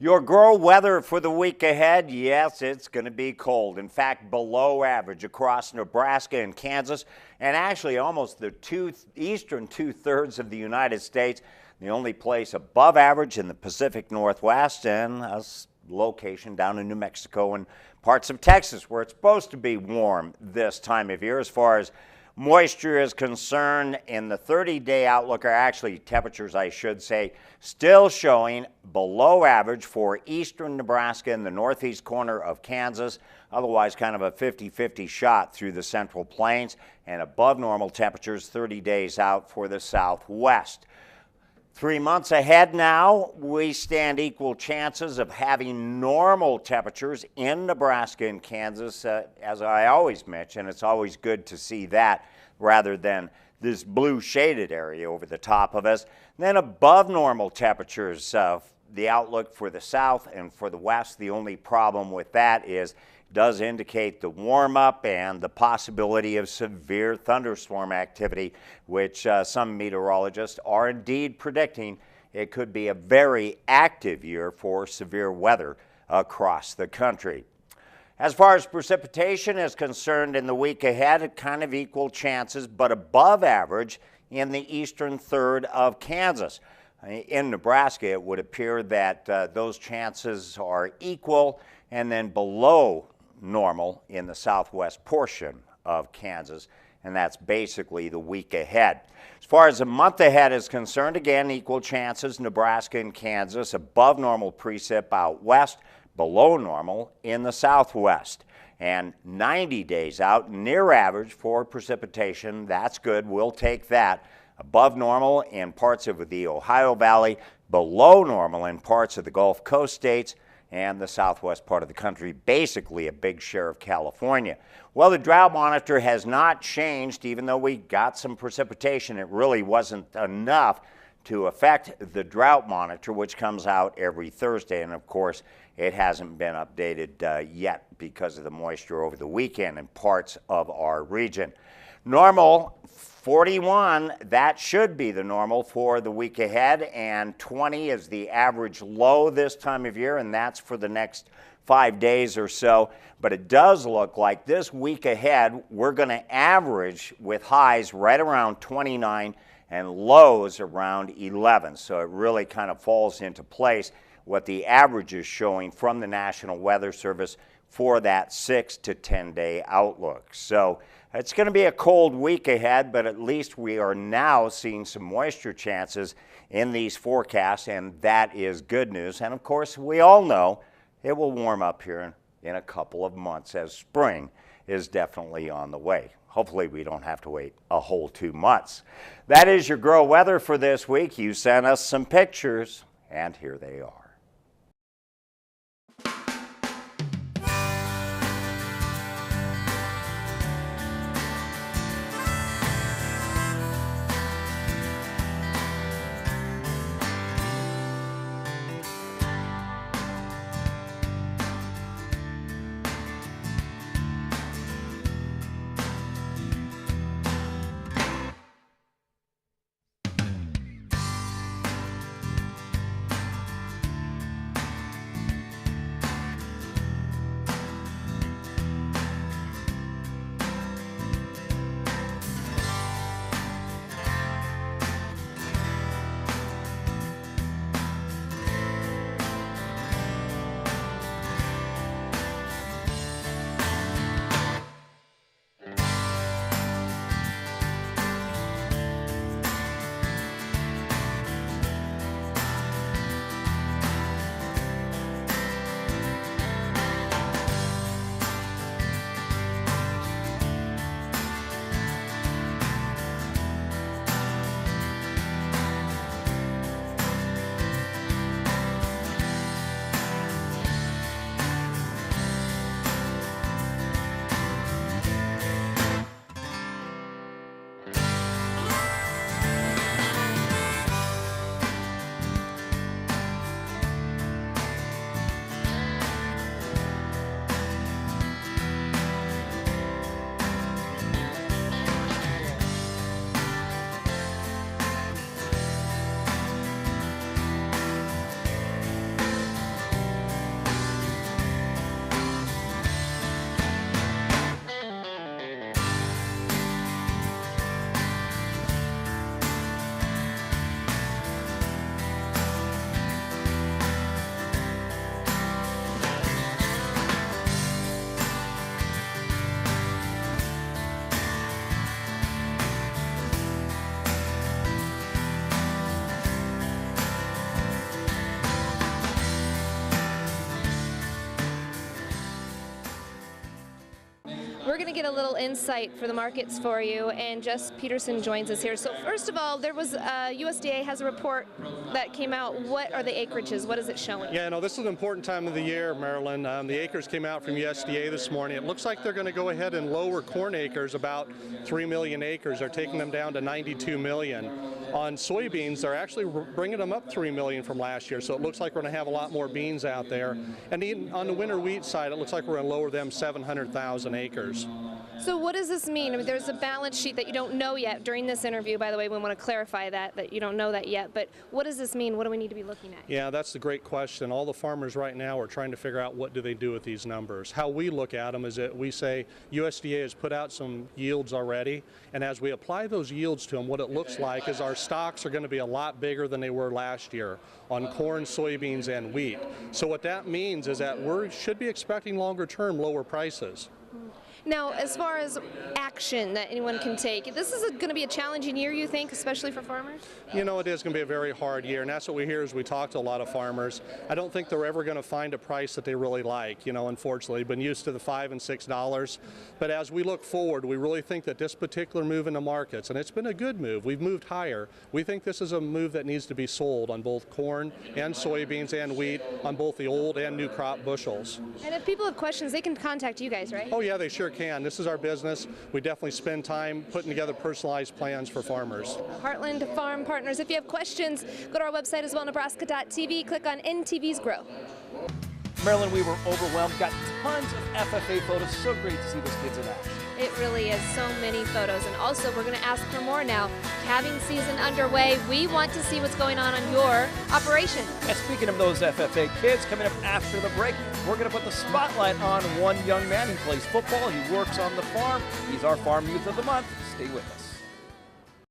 Your grow weather for the week ahead, yes, it's going to be cold. In fact, below average across Nebraska and Kansas, and actually almost the eastern two-thirds of the United States. The only place above average in the Pacific Northwest, and a location down in New Mexico and parts of Texas where it's supposed to be warm this time of year. As far as moisture is concerned, in the 30-day outlook, or actually temperatures I should say, still showing below average for eastern Nebraska and the northeast corner of Kansas. Otherwise kind of a 50-50 shot through the central plains, and above normal temperatures 30 days out for the southwest. 3 months ahead now, we stand equal chances of having normal temperatures in Nebraska and Kansas. As I always mention, it's always good to see that rather than this blue shaded area over the top of us. And then above normal temperatures, the outlook for the south and for the west. The only problem with that is does indicate the warm up and the possibility of severe thunderstorm activity, which some meteorologists are indeed predicting it could be a very active year for severe weather across the country. As far as precipitation is concerned in the week ahead, kind of equal chances, but above average in the eastern third of Kansas. In Nebraska, it would appear that those chances are equal, and then below normal in the southwest portion of Kansas, and that's basically the week ahead. As far as the month ahead is concerned, again, equal chances, Nebraska and Kansas, above normal precip out west, below normal in the southwest. And 90 days out, near average for precipitation. That's good, we'll take that. Above normal in parts of the Ohio Valley, below normal in parts of the Gulf Coast states, and the southwest part of the country, basically a big share of California. Well, the drought monitor has not changed. Even though we got some precipitation, it really wasn't enough to affect the drought monitor, which comes out every Thursday. And of course, it hasn't been updated yet because of the moisture over the weekend in parts of our region. Normal 41, that should be the normal for the week ahead, and 20 is the average low this time of year, and that's for the next 5 days or so. But it does look like this week ahead, we're going to average with highs right around 29 and lows around 11. So it really kind of falls into place what the average is showing from the National Weather Service for that 6 to 10 day outlook. So it's going to be a cold week ahead, but at least we are now seeing some moisture chances in these forecasts, and that is good news. And of course, we all know it will warm up here in a couple of months as spring is definitely on the way. Hopefully we don't have to wait a whole 2 months. That is your grow weather for this week. You sent us some pictures, and here they are. to get a little insight for the markets for you, and Jess Peterson joins us here. So first of all, there was USDA has a report that came out. What are the acreages? What is it showing? Yeah, no, this is an important time of the year, Marilyn. The acres came out from USDA this morning. It looks like they're going to go ahead and lower corn acres about 3 million acres. They're taking them down to 92 million. On soybeans, they're actually bringing them up 3 million from last year, so it looks like we're going to have a lot more beans out there. And even on the winter wheat side, it looks like we're going to lower them 700,000 acres. So what does this mean? I mean, there's a balance sheet that you don't know yet during this interview, by the way. We want to clarify that you don't know that yet. But what does this mean? What do we need to be looking at? Yeah, that's the great question. All the farmers right now are trying to figure out what do they do with these numbers. How we look at them is that we say USDA has put out some yields already, and as we apply those yields to them, what it looks like is our stocks are going to be a lot bigger than they were last year on corn, soybeans, and wheat. So what that means is that we should be expecting longer term lower prices. Now, as far as action that anyone can take, this is going to be a challenging year, you think, especially for farmers? You know, it is going to be a very hard year, and that's what we hear as we talk to a lot of farmers. I don't think they're ever going to find a price that they really like, you know, unfortunately. Been used to the $5 and $6. But as we look forward, we really think that this particular move in the markets, and it's been a good move, we've moved higher. We think this is a move that needs to be sold on both corn and soybeans and wheat, on both the old and new crop bushels. And if people have questions, they can contact you guys, right? Oh yeah, they sure can. This is our business. We definitely spend time putting together personalized plans for farmers. Heartland Farm Partners. If you have questions, go to our website as well, Nebraska.tv. Click on NTV's Grow. Marilyn, we were overwhelmed. Got tons of FFA photos. So great to see those kids in action. It really is, so many photos. And also, we're going to ask for more now. Calving season underway. We want to see what's going on your operation. And speaking of those FFA kids, coming up after the break, we're going to put the spotlight on one young man. He plays football. He works on the farm. He's our Farm Youth of the Month. Stay with us.